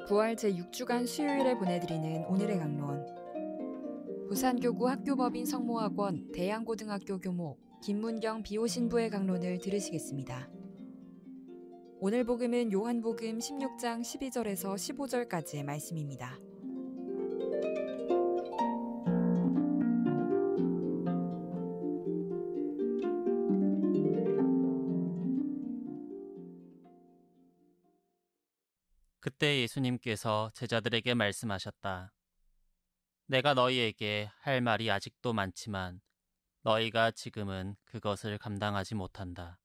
부활 제6주간 수요일에 보내드리는 오늘의 강론. 부산교구 학교법인 성모학원 대양고등학교 교목 김문경 비오신부의 강론을 들으시겠습니다. 오늘 복음은 요한복음 16장 12절에서 15절까지의 말씀입니다. 그때 예수님께서 제자들에게 말씀하셨다. 내가 너희에게 할 말이 아직도 많지만 너희가 지금은 그것을 감당하지 못한다.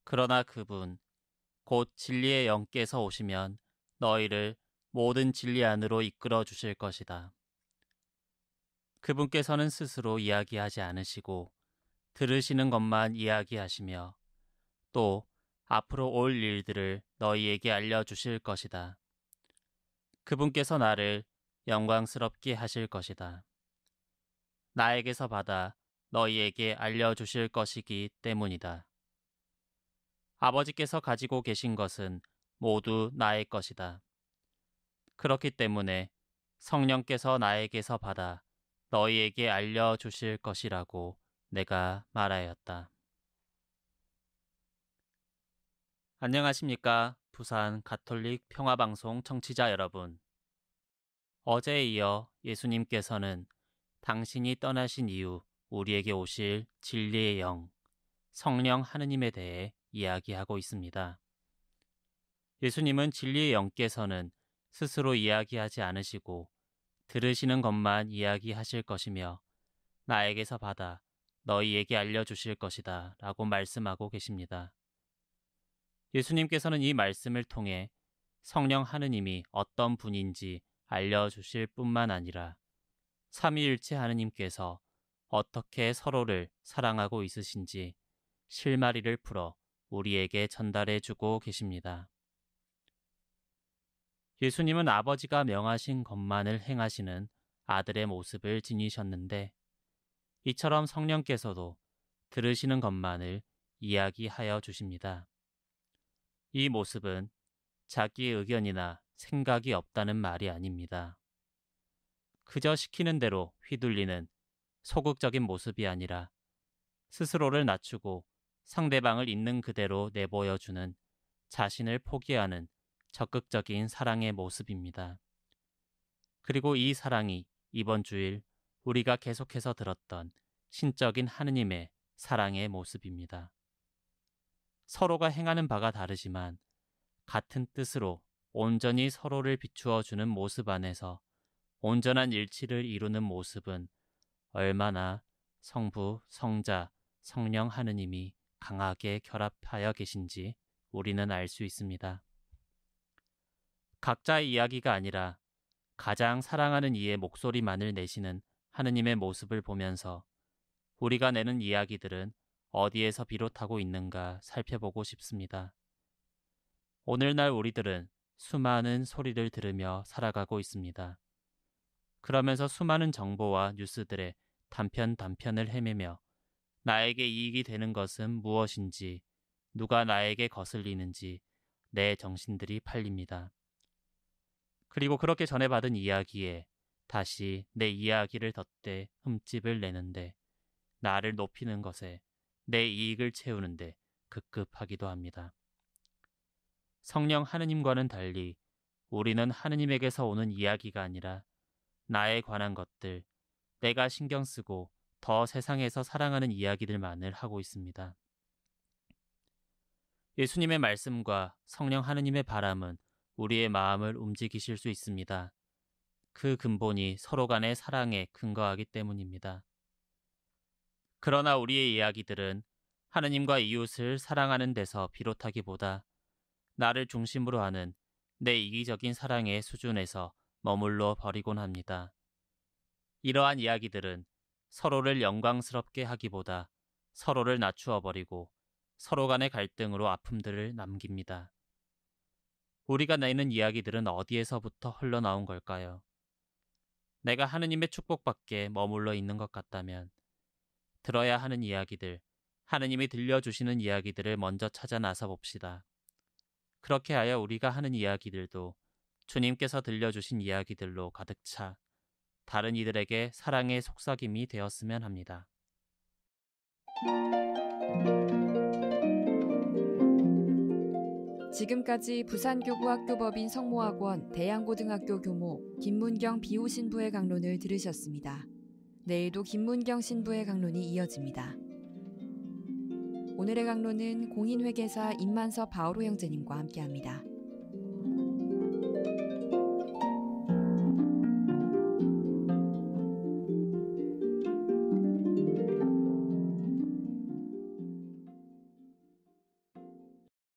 그러나 그분, 곧 진리의 영께서 오시면 너희를 모든 진리 안으로 이끌어 주실 것이다. 그분께서는 스스로 이야기하지 않으시고 들으시는 것만 이야기하시며 또 앞으로 올 일들을 너희에게 알려주실 것이다. 그분께서 나를 영광스럽게 하실 것이다. 나에게서 받아 너희에게 알려주실 것이기 때문이다. 아버지께서 가지고 계신 것은 모두 나의 것이다. 그렇기 때문에 성령께서 나에게서 받아 너희에게 알려주실 것이라고 내가 말하였다. 안녕하십니까? 부산 가톨릭 평화방송 청취자 여러분. 어제에 이어 예수님께서는 당신이 떠나신 이후 우리에게 오실 진리의 영, 성령 하느님에 대해 이야기하고 있습니다. 예수님은 진리의 영께서는 스스로 이야기하지 않으시고 들으시는 것만 이야기하실 것이며 나에게서 받아 너희에게 알려주실 것이다 라고 말씀하고 계십니다. 예수님께서는 이 말씀을 통해 성령 하느님이 어떤 분인지 알려주실 뿐만 아니라 삼위일체 하느님께서 어떻게 서로를 사랑하고 있으신지 실마리를 풀어 우리에게 전달해주고 계십니다. 예수님은 아버지가 명하신 것만을 행하시는 아들의 모습을 지니셨는데 이처럼 성령께서도 들으시는 것만을 이야기하여 주십니다. 이 모습은 자기의 의견이나 생각이 없다는 말이 아닙니다. 그저 시키는 대로 휘둘리는 소극적인 모습이 아니라 스스로를 낮추고 상대방을 있는 그대로 내보여주는 자신을 포기하는 적극적인 사랑의 모습입니다. 그리고 이 사랑이 이번 주일 우리가 계속해서 들었던 신적인 하느님의 사랑의 모습입니다. 서로가 행하는 바가 다르지만 같은 뜻으로 온전히 서로를 비추어 주는 모습 안에서 온전한 일치를 이루는 모습은 얼마나 성부, 성자, 성령 하느님이 강하게 결합하여 계신지 우리는 알 수 있습니다. 각자의 이야기가 아니라 가장 사랑하는 이의 목소리만을 내시는 하느님의 모습을 보면서 우리가 내는 이야기들은 어디에서 비롯하고 있는가 살펴보고 싶습니다. 오늘날 우리들은 수많은 소리를 들으며 살아가고 있습니다. 그러면서 수많은 정보와 뉴스들의 단편을 헤매며 나에게 이익이 되는 것은 무엇인지, 누가 나에게 거슬리는지 내 정신들이 팔립니다. 그리고 그렇게 전해받은 이야기에 다시 내 이야기를 덧대 흠집을 내는데 나를 높이는 것에 내 이익을 채우는데 급급하기도 합니다. 성령 하느님과는 달리 우리는 하느님에게서 오는 이야기가 아니라 나에 관한 것들, 내가 신경 쓰고 더 세상에서 사랑하는 이야기들만을 하고 있습니다. 예수님의 말씀과 성령 하느님의 바람은 우리의 마음을 움직이실 수 있습니다. 그 근본이 서로 간의 사랑에 근거하기 때문입니다. 그러나 우리의 이야기들은 하느님과 이웃을 사랑하는 데서 비롯하기보다 나를 중심으로 하는 내 이기적인 사랑의 수준에서 머물러 버리곤 합니다. 이러한 이야기들은 서로를 영광스럽게 하기보다 서로를 낮추어 버리고 서로 간의 갈등으로 아픔들을 남깁니다. 우리가 내는 이야기들은 어디에서부터 흘러나온 걸까요? 내가 하느님의 축복 밖에 머물러 있는 것 같다면 들어야 하는 이야기들, 하느님이 들려주시는 이야기들을 먼저 찾아 나서 봅시다. 그렇게 하여 우리가 하는 이야기들도 주님께서 들려주신 이야기들로 가득 차 다른 이들에게 사랑의 속삭임이 되었으면 합니다. 지금까지 부산교구 학교법인 성모학원 대양고등학교 교모 김문경 비호신부의 강론을 들으셨습니다. 내일도 김문경 신부의 강론이 이어집니다. 오늘의 강론은 공인회계사 임만섭 바오로 형제님과 함께합니다.